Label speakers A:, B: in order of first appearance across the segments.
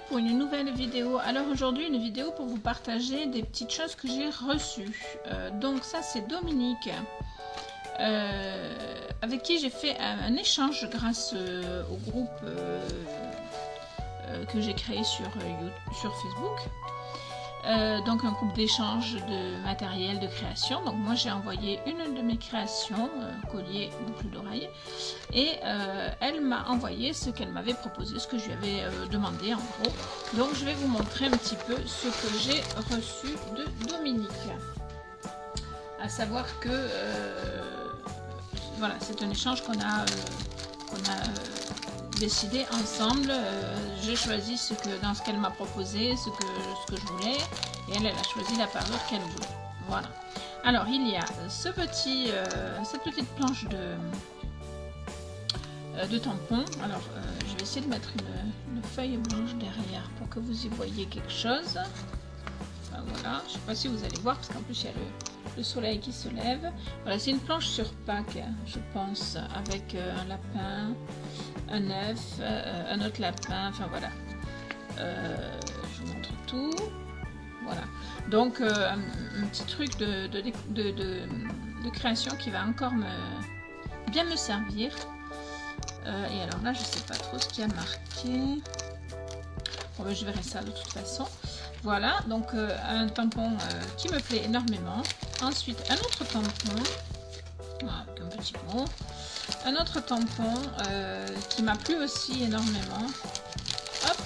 A: pour une nouvelle vidéo. Alors aujourd'hui une vidéo pour vous partager des petites choses que j'ai reçues. Donc ça c'est Dominique avec qui j'ai fait un échange grâce au groupe que j'ai créé sur Facebook. Donc un groupe d'échange de matériel de création. Donc moi j'ai envoyé une de mes créations, collier, boucle d'oreille, et elle m'a envoyé ce qu'elle m'avait proposé, ce que je lui avais demandé en gros. Donc je vais vous montrer un petit peu ce que j'ai reçu de Dominique. À savoir que voilà, c'est un échange qu'on a décidé ensemble. J'ai choisi dans ce qu'elle m'a proposé, ce que je voulais, et elle a choisi la parure qu'elle voulait. Voilà. Alors il y a cette petite planche de tampons. Alors je vais essayer de mettre une feuille blanche derrière pour que vous y voyez quelque chose. Enfin, voilà, je ne sais pas si vous allez voir parce qu'en plus il y a le soleil qui se lève. Voilà, c'est une planche sur Pâques, je pense, avec un lapin, un œuf, un autre lapin, enfin voilà. Je vous montre tout. Voilà. Donc un petit truc de création qui va encore bien me servir. Et alors là, je sais pas trop ce qu'il y a marqué. Bon, ben, je verrai ça de toute façon. Voilà, donc un tampon qui me plaît énormément. Ensuite, un autre tampon, voilà, avec un petit mot. Un autre tampon qui m'a plu aussi énormément. Hop.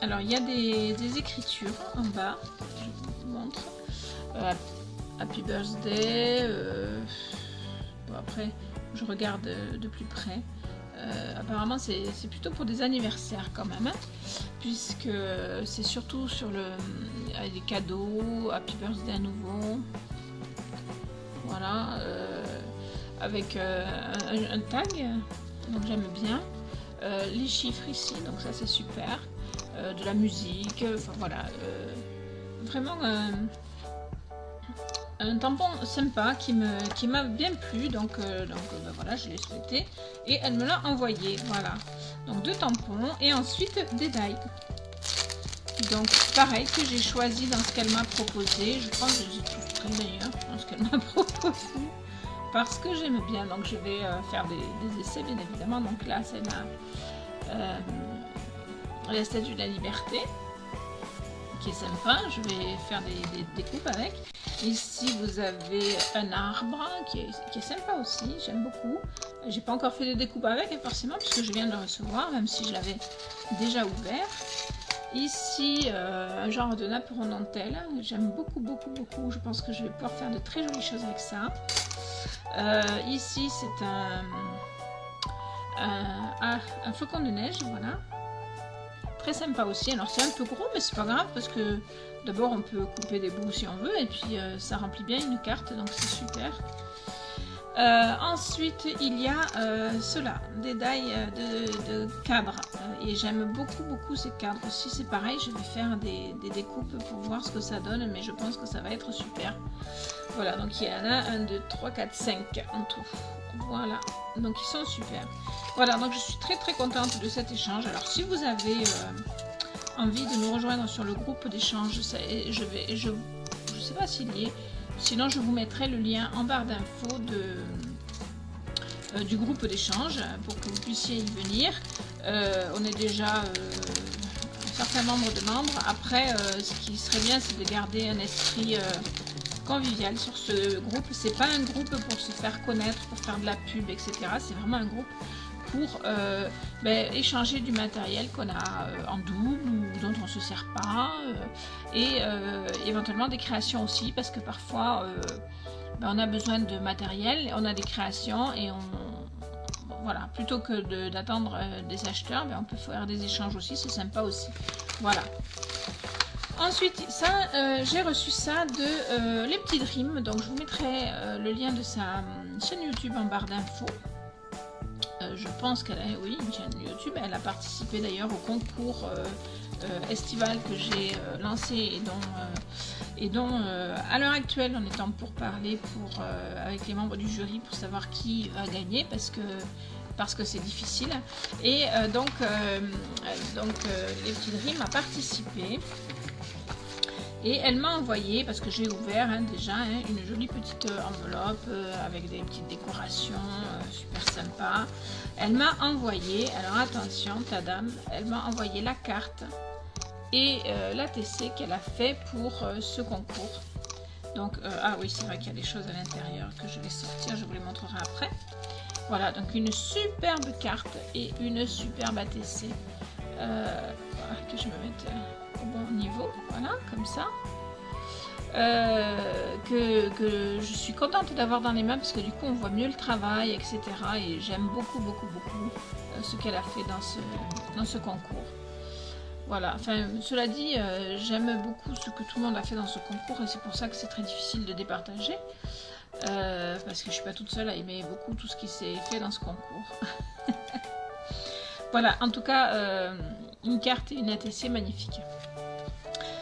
A: Alors, il y a des écritures en bas. Je vous montre. Happy Birthday. Bon, après, je regarde de plus près. Apparemment c'est plutôt pour des anniversaires quand même, hein, puisque c'est surtout sur les cadeaux, Happy Birthday à nouveau, voilà, avec un tag, donc j'aime bien, les chiffres ici, donc ça c'est super, de la musique, enfin voilà, vraiment un tampon sympa qui m'a bien plu, donc ben voilà, je l'ai souhaité et elle me l'a envoyé. Voilà, donc 2 tampons et ensuite des die, donc pareil, que j'ai choisi dans ce qu'elle m'a proposé. Je pense que j'ai tous très meilleurs dans ce qu'elle m'a proposé parce que j'aime bien, donc je vais faire des essais bien évidemment. Donc là c'est la statue de la liberté qui est sympa, je vais faire des découpes avec. Ici vous avez un arbre qui est sympa aussi, j'aime beaucoup. J'ai pas encore fait de découpe avec, forcément, puisque je viens de le recevoir, même si je l'avais déjà ouvert. Ici un genre de nappe en dentelle, j'aime beaucoup, je pense que je vais pouvoir faire de très jolies choses avec ça. Ici c'est un flocon de neige, voilà. Très sympa aussi. Alors c'est un peu gros, mais c'est pas grave parce que d'abord on peut couper des bouts si on veut, et puis ça remplit bien une carte, donc c'est super. Ensuite il y a ceux-là, des die de cadres, et j'aime beaucoup ces cadres aussi. C'est pareil, je vais faire des découpes pour voir ce que ça donne, mais je pense que ça va être super. Voilà, donc il y en a 1, 2, 3, 4, 5 en tout. Voilà, donc ils sont super. Voilà, donc je suis très contente de cet échange. Alors si vous avez envie de nous rejoindre sur le groupe d'échange, je sais pas s'il y est, sinon je vous mettrai le lien en barre d'infos du groupe d'échange pour que vous puissiez y venir. On est déjà un certain nombre de membres. Après, ce qui serait bien, c'est de garder un esprit convivial sur ce groupe. C'est pas un groupe pour se faire connaître, pour faire de la pub, etc. C'est vraiment un groupe pour échanger du matériel qu'on a en double ou dont on ne se sert pas, et éventuellement des créations aussi, parce que parfois on a besoin de matériel, on a des créations et voilà, plutôt que d'attendre des acheteurs, on peut faire des échanges aussi, c'est sympa aussi. Voilà. Ensuite, ça, j'ai reçu ça de Les Petits Dreams, donc je vous mettrai le lien de sa chaîne YouTube en barre d'infos. Je pense qu'elle a, oui, une chaîne YouTube. Elle a participé d'ailleurs au concours estival que j'ai lancé et dont à l'heure actuelle on est en pourparlers avec les membres du jury pour savoir qui va gagner, parce que parce que c'est difficile. Et les Petits Dreams a participé. Et elle m'a envoyé, parce que j'ai ouvert déjà, une jolie petite enveloppe avec des petites décorations super sympa. Elle m'a envoyé, alors attention, ta dame, elle m'a envoyé la carte et l'ATC qu'elle a fait pour ce concours. Donc, ah oui, c'est vrai qu'il y a des choses à l'intérieur que je vais sortir, je vous les montrerai après. Voilà, donc une superbe carte et une superbe ATC. Voilà, que je me mette au bon niveau, voilà, comme ça. Que je suis contente d'avoir dans les mains parce que du coup on voit mieux le travail, etc. Et j'aime beaucoup ce qu'elle a fait dans ce concours. Voilà, enfin cela dit, j'aime beaucoup ce que tout le monde a fait dans ce concours et c'est pour ça que c'est très difficile de départager. Parce que je suis pas toute seule à aimer beaucoup tout ce qui s'est fait dans ce concours. Voilà, en tout cas, une carte et une ATC magnifique.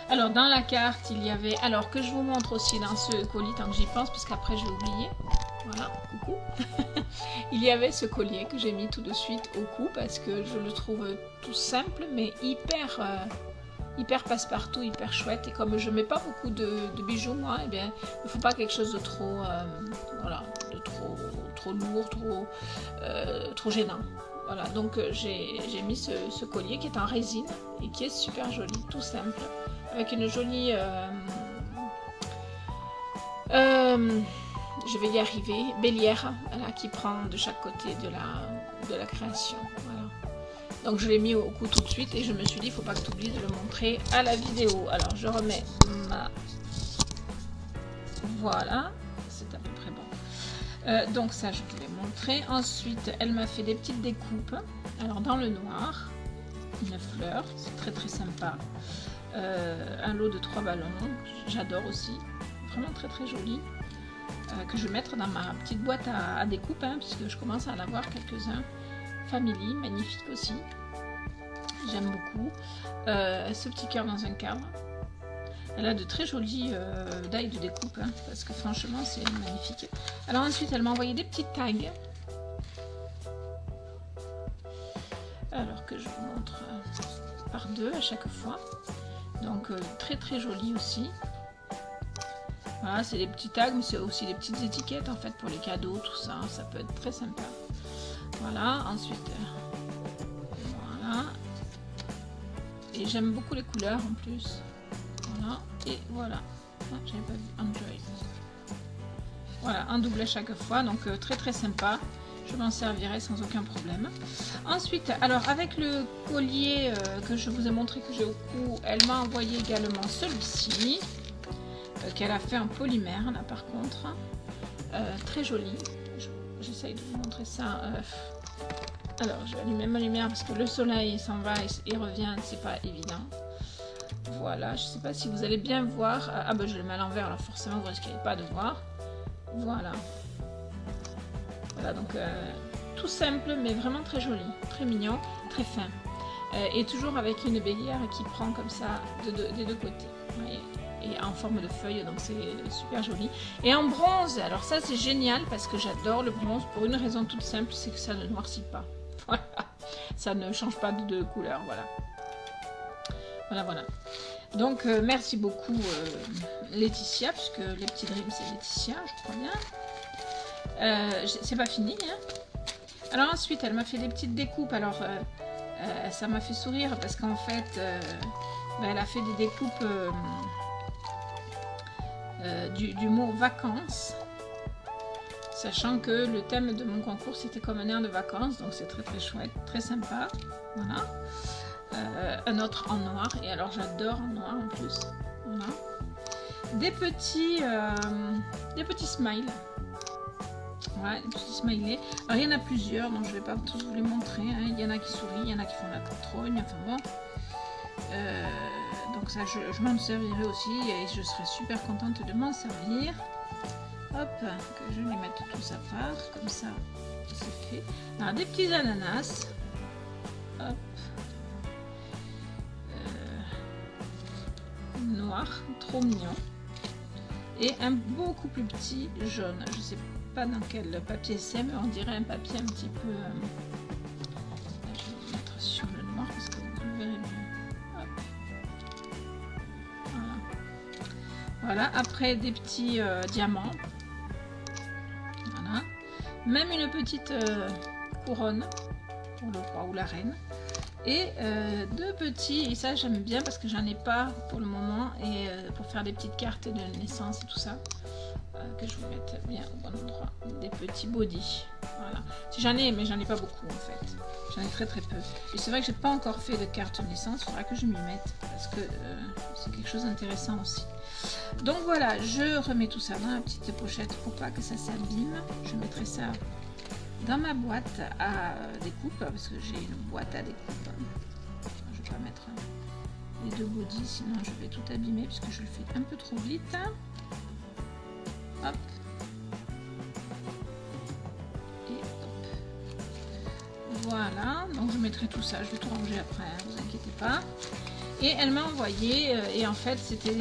A: Alors, dans la carte, il y avait... Alors, que je vous montre aussi dans ce colis, tant que j'y pense, parce qu'après, j'ai oublié. Voilà, coucou. Il y avait ce collier que j'ai mis tout de suite au cou, parce que je le trouve tout simple, mais hyper passe-partout, hyper chouette. Et comme je mets pas beaucoup de bijoux, moi, eh bien, il ne faut pas quelque chose de trop... voilà, de trop lourd, trop gênant. Voilà, donc j'ai mis ce collier qui est en résine et qui est super joli, tout simple, avec une jolie, je vais y arriver, bélière, voilà, qui prend de chaque côté de la création. Voilà. Donc je l'ai mis au cou tout de suite et je me suis dit, il ne faut pas que tu oublies de le montrer à la vidéo. Alors je remets ma... Voilà, c'est à peu près bon. Donc ça je vous l'ai montré. Ensuite elle m'a fait des petites découpes, alors dans le noir, une fleur, c'est très sympa, un lot de 3 ballons, j'adore aussi, vraiment très joli, que je vais mettre dans ma petite boîte à découpe, puisque je commence à en avoir quelques-uns. Family, magnifique aussi, j'aime beaucoup. Ce petit cœur dans un cadre. Elle a de très jolies dailles de découpe, parce que franchement c'est magnifique. Alors ensuite elle m'a envoyé des petits tags. Alors que je vous montre par deux à chaque fois. Donc très joli aussi. Voilà, c'est des petits tags, mais c'est aussi des petites étiquettes en fait pour les cadeaux, tout ça. Ça peut être très sympa. Voilà, ensuite voilà. Et j'aime beaucoup les couleurs en plus. Voilà, et voilà. Ah, j'avais pas vu Enjoy. Voilà, un double à chaque fois, donc très sympa. Je m'en servirai sans aucun problème. Ensuite, alors avec le collier que je vous ai montré que j'ai au cou, elle m'a envoyé également celui-ci qu'elle a fait en polymère là par contre, très joli. J'essaye de vous montrer ça. Alors je vais allumer ma lumière parce que le soleil s'en va et revient, c'est pas évident. Voilà, je sais pas si vous allez bien voir. Ah ben je le mets à l'envers, alors forcément vous risquez pas de voir. Voilà. Voilà, donc tout simple mais vraiment très joli, très mignon, très fin. Et toujours avec une bélière qui prend comme ça des deux côtés. Vous voyez, et en forme de feuille, donc c'est super joli. Et en bronze, alors ça c'est génial parce que j'adore le bronze pour une raison toute simple, c'est que ça ne noircit pas. Voilà, ça ne change pas de couleur, voilà. Voilà. Donc merci beaucoup Laetitia, puisque les Petits Dreams c'est Laetitia, je crois bien. C'est pas fini, Alors ensuite elle m'a fait des petites découpes, alors ça m'a fait sourire parce qu'en fait elle a fait des découpes du mot vacances, sachant que le thème de mon concours c'était comme un air de vacances, donc c'est très chouette, très sympa. Voilà. Un autre en noir, et alors j'adore en noir en plus. Voilà. Des petits smiles. Ouais, des petits smileys. Alors il y en a plusieurs, donc je vais pas tous vous les montrer. Il y en a qui sourient, il y en a qui font la trogne, enfin bon. Donc ça je m'en servirai aussi et je serai super contente de m'en servir. Hop, que je les mette tous à part, comme ça c'est fait. Alors des petits ananas. Hop. Noir, trop mignon. Et un beaucoup plus petit jaune. Je sais pas dans quel papier c'est, mais on dirait un papier un petit peu... je vais le mettre sur le noir parce que vous le verrez mieux. Hop. Voilà. Voilà, après des petits diamants. Voilà. Même une petite couronne pour le roi ou la reine. Et deux petits, et ça j'aime bien parce que j'en ai pas pour le moment, et pour faire des petites cartes de naissance et tout ça, que je vous mette bien au bon endroit, des petits bodys. Voilà. Si j'en ai, mais j'en ai pas beaucoup en fait, j'en ai très peu. Et c'est vrai que j'ai pas encore fait de carte de naissance, il faudra que je m'y mette parce que c'est quelque chose d'intéressant aussi. Donc voilà, je remets tout ça dans la petite pochette pour pas que ça s'abîme. Je mettrai ça dans ma boîte à découpe, parce que j'ai une boîte à découpe. Je vais pas mettre les deux bodys, sinon je vais tout abîmer puisque je le fais un peu trop vite. Hop. Et hop. Voilà, donc je mettrai tout ça, je vais tout ranger après, hein, vous inquiétez pas. Et elle m'a envoyé, et en fait c'était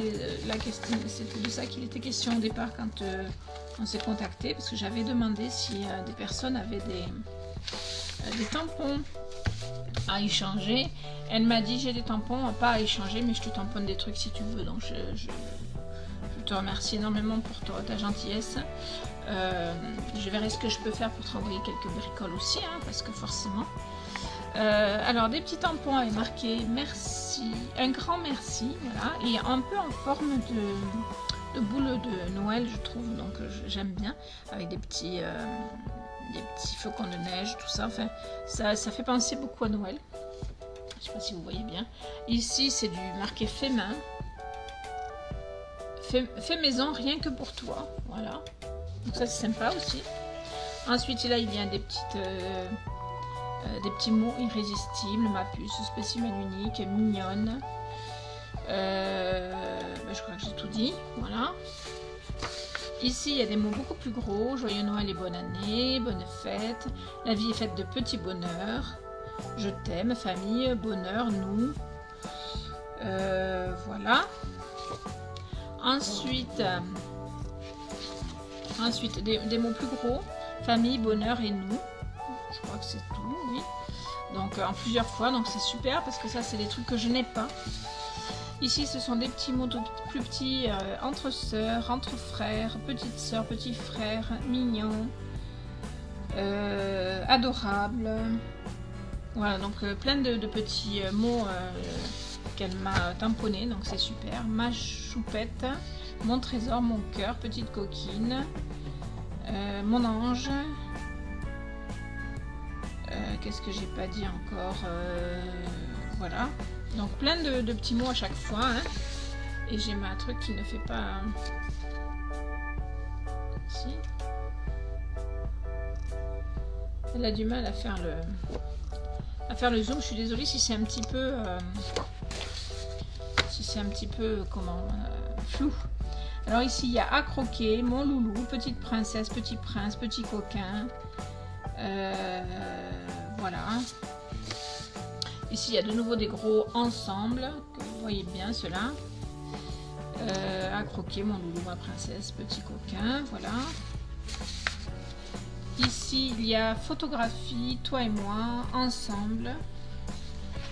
A: la question, c'était de ça qu'il était question au départ quand on s'est contacté, parce que j'avais demandé si des personnes avaient des tampons à échanger. Elle m'a dit j'ai des tampons pas à échanger, mais je te tamponne des trucs si tu veux. Donc je te remercie énormément pour ta gentillesse. Je verrai ce que je peux faire pour te renvoyer quelques bricoles aussi, hein, parce que forcément. Alors des petits tampons avec marqué merci, un grand merci, voilà, et un peu en forme de boule de Noël, je trouve, donc j'aime bien, avec des petits flocons de neige, tout ça. Enfin ça fait penser beaucoup à Noël. Je sais pas si vous voyez bien. Ici c'est du marqué fait main, fait maison, rien que pour toi, voilà, donc ça c'est sympa aussi. Ensuite là il y a des petits mots irrésistibles, ma puce, spécimen unique, mignonne. Je crois que j'ai tout dit, voilà. Ici il y a des mots beaucoup plus gros, joyeux Noël et bonne année, bonne fête, la vie est faite de petits bonheurs, je t'aime, famille, bonheur, nous. Voilà. Ensuite des mots plus gros, famille, bonheur et nous. Je crois que c'est tout, oui. Donc en plusieurs fois, donc c'est super parce que ça c'est des trucs que je n'ai pas. Ici ce sont des petits mots tout plus petits, entre sœurs, entre frères, petites sœurs, petits frères, mignons, adorables. Voilà, donc plein de petits mots qu'elle m'a tamponné, donc c'est super. Ma choupette, mon trésor, mon cœur, petite coquine, mon ange. Qu'est-ce que j'ai pas dit encore, voilà, donc plein de petits mots à chaque fois, hein. Et j'ai ma truc qui ne fait pas ici. Elle a du mal à faire le zoom. Je suis désolée si c'est un petit peu comment flou. Alors ici il y a à croquer, mon loulou, petite princesse, petit prince, petit coquin. Voilà. Ici il y a de nouveau des gros ensembles, que vous voyez bien cela. À croquer, mon loulou, ma princesse, petit coquin, voilà. Ici il y a photographie, toi et moi, ensemble.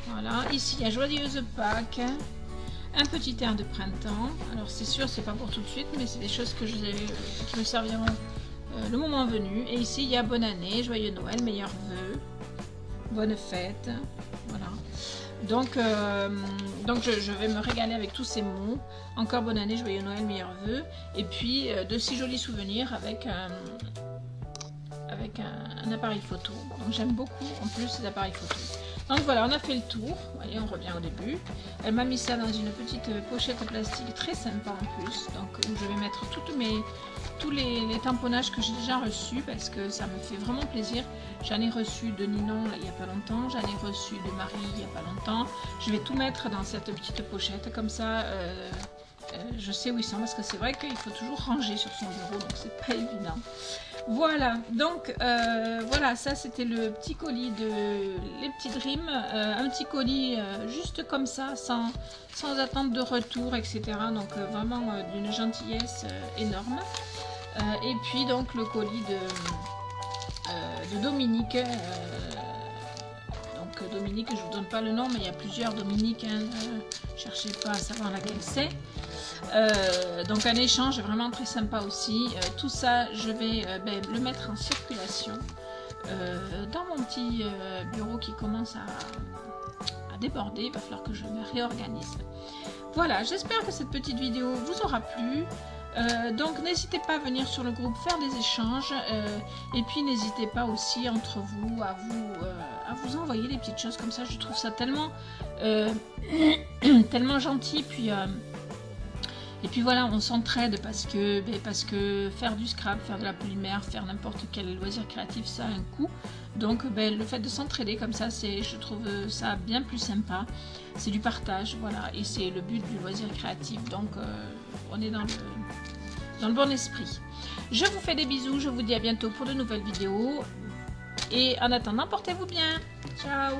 A: Voilà. Ici il y a joyeuse Pâques, un petit air de printemps. Alors c'est sûr, c'est pas pour tout de suite, mais c'est des choses que qui me serviront le moment venu. Et ici il y a bonne année, joyeux Noël, meilleurs vœux, bonne fête, voilà. Donc je vais me régaler avec tous ces mots. Encore bonne année, joyeux Noël, meilleurs vœux, et puis de si jolis souvenirs avec un appareil photo. Donc j'aime beaucoup en plus ces appareils photo. Donc voilà, on a fait le tour. Vous voyez, on revient au début. Elle m'a mis ça dans une petite pochette en plastique très sympa en plus. Donc où je vais mettre tous les tamponnages que j'ai déjà reçus, parce que ça me fait vraiment plaisir. J'en ai reçu de Ninon là, il n'y a pas longtemps. J'en ai reçu de Marie il n'y a pas longtemps. Je vais tout mettre dans cette petite pochette. Comme ça, je sais où ils sont. Parce que c'est vrai qu'il faut toujours ranger sur son bureau. Donc c'est pas évident. Voilà, donc voilà, ça c'était le petit colis les petits Dreams, un petit colis juste comme ça, sans attente de retour, etc. Donc vraiment d'une gentillesse énorme. Et puis donc le colis de Dominique. Donc Dominique, je vous donne pas le nom, mais il y a plusieurs Dominique. Hein, cherchez pas à savoir laquelle c'est. Donc un échange vraiment très sympa aussi. Tout ça, je vais le mettre en circulation dans mon petit bureau qui commence à déborder. Il va falloir que je me réorganise. Voilà, j'espère que cette petite vidéo vous aura plu. Donc n'hésitez pas à venir sur le groupe faire des échanges et puis n'hésitez pas aussi entre vous à vous envoyer des petites choses comme ça. Je trouve ça tellement tellement gentil. Et puis voilà, on s'entraide parce que faire du scrap, faire de la polymère, faire n'importe quel loisir créatif, ça a un coût. Donc le fait de s'entraider comme ça, je trouve ça bien plus sympa. C'est du partage, voilà, et c'est le but du loisir créatif. Donc on est dans le bon esprit. Je vous fais des bisous, je vous dis à bientôt pour de nouvelles vidéos. Et en attendant, portez-vous bien. Ciao!